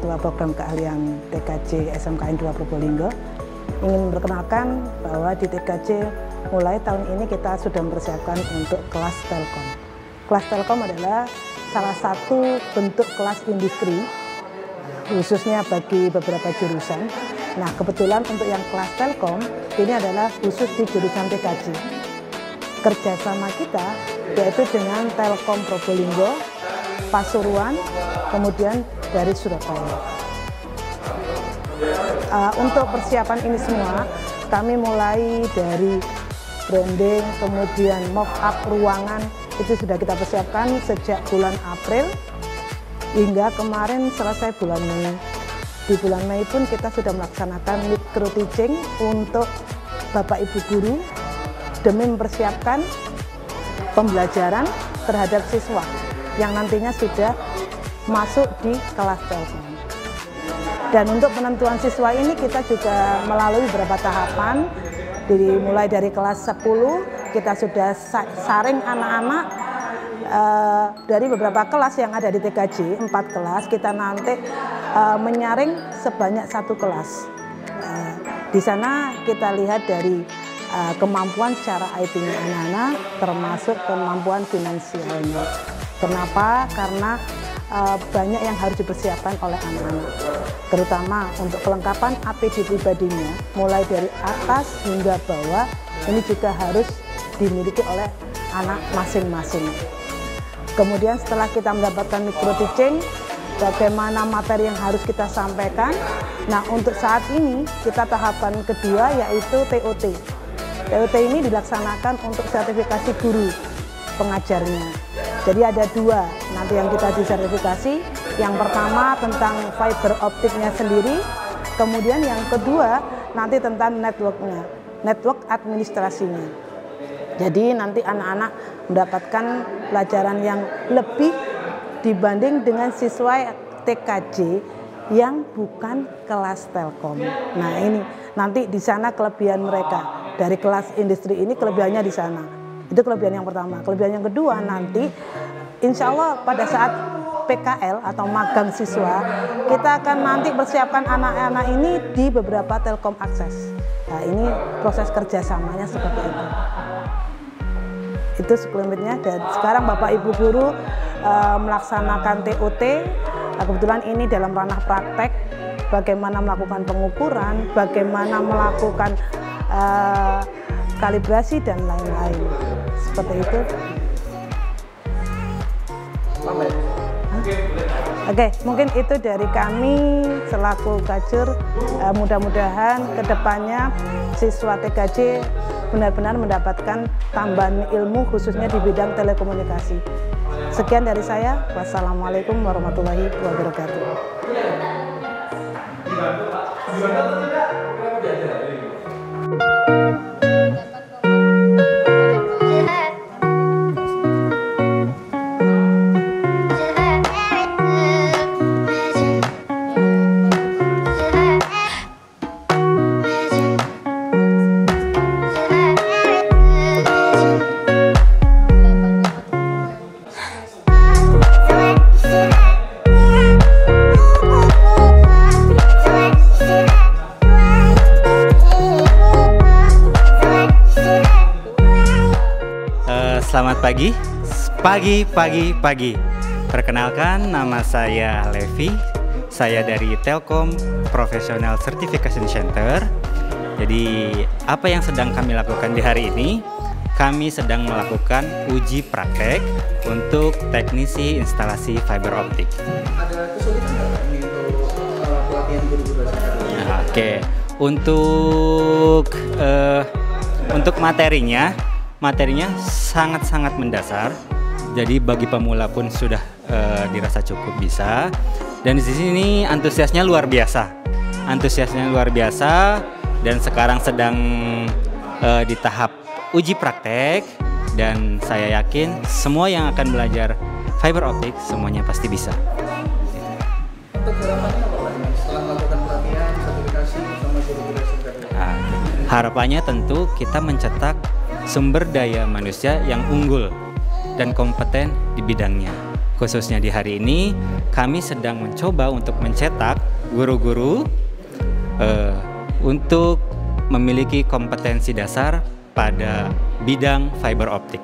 Ketua Program Keahlian TKJ SMKN 2 Probolinggo. Ingin memperkenalkan bahwa di TKJ mulai tahun ini kita sudah mempersiapkan untuk kelas Telkom. Kelas Telkom adalah salah satu bentuk kelas industri, khususnya bagi beberapa jurusan. Nah, kebetulan untuk yang kelas Telkom, ini adalah khusus di jurusan TKJ. Kerjasama kita yaitu dengan Telkom Probolinggo, Pasuruan, kemudian dari Surabaya. Untuk persiapan ini semua, kami mulai dari branding, kemudian mock-up ruangan, itu sudah kita persiapkan sejak bulan April hingga kemarin selesai bulan Mei. Di bulan Mei pun kita sudah melaksanakan micro teaching untuk Bapak Ibu guru demi mempersiapkan pembelajaran terhadap siswa yang nantinya sudah masuk di kelas Telkom. Dan untuk penentuan siswa ini kita juga melalui beberapa tahapan. Mulai dari kelas 10 kita sudah saring anak-anak dari beberapa kelas yang ada di TKJ, 4 kelas, kita nanti menyaring sebanyak 1 kelas. Di sana kita lihat dari kemampuan secara IT-nya anak-anak, termasuk kemampuan finansialnya. Kenapa? Karena banyak yang harus dipersiapkan oleh anak-anak, terutama untuk kelengkapan APD pribadinya, mulai dari atas hingga bawah, ini juga harus dimiliki oleh anak masing-masing. Kemudian setelah kita mendapatkan micro teaching, bagaimana materi yang harus kita sampaikan. Nah, untuk saat ini kita tahapan kedua yaitu TOT. TOT ini dilaksanakan untuk sertifikasi guru pengajarnya. Jadi ada 2 nanti yang kita disertifikasi. Yang pertama tentang fiber optiknya sendiri, kemudian yang kedua nanti tentang networknya, network administrasinya. Jadi nanti anak-anak mendapatkan pelajaran yang lebih dibanding dengan siswa TKJ yang bukan kelas Telkom. Nah, ini nanti di sana kelebihan mereka. Dari kelas industri ini kelebihannya di sana. Itu kelebihan yang pertama. Kelebihan yang kedua nanti insya Allah pada saat PKL atau magang siswa, kita akan nanti persiapkan anak-anak ini di beberapa Telkom Akses. Nah, ini proses kerjasamanya seperti itu. Itu sekelumnya. Dan sekarang Bapak Ibu guru melaksanakan TOT. Kebetulan ini dalam ranah praktek, bagaimana melakukan pengukuran, bagaimana melakukan kalibrasi dan lain-lain. Seperti itu. Oke, mungkin itu dari kami selaku Kajur. Mudah-mudahan kedepannya siswa TKJ benar-benar mendapatkan tambahan ilmu khususnya di bidang telekomunikasi. Sekian dari saya. Wassalamualaikum warahmatullahi wabarakatuh. Selamat pagi. Perkenalkan, nama saya Levi. Saya dari Telkom Professional Certification Center. Jadi, apa yang sedang kami lakukan di hari ini? Kami sedang melakukan uji praktek untuk teknisi instalasi fiber optik. Ada kesulitan nggak ini untuk pelatihan guru-guru? Nah, oke, untuk materinya sangat-sangat mendasar. Jadi bagi pemula pun sudah dirasa cukup bisa. Dan di sini antusiasnya luar biasa. Dan sekarang sedang di tahap uji praktek, dan saya yakin semua yang akan belajar fiber optik semuanya pasti bisa. Untuk harapannya apa Pak? Setelah melakukan pelatihan, sertifikasi sama guru-guru Nah, harapannya tentu kita mencetak sumber daya manusia yang unggul dan kompeten di bidangnya. Khususnya di hari ini, kami sedang mencoba untuk mencetak guru-guru untuk memiliki kompetensi dasar pada bidang fiber optik.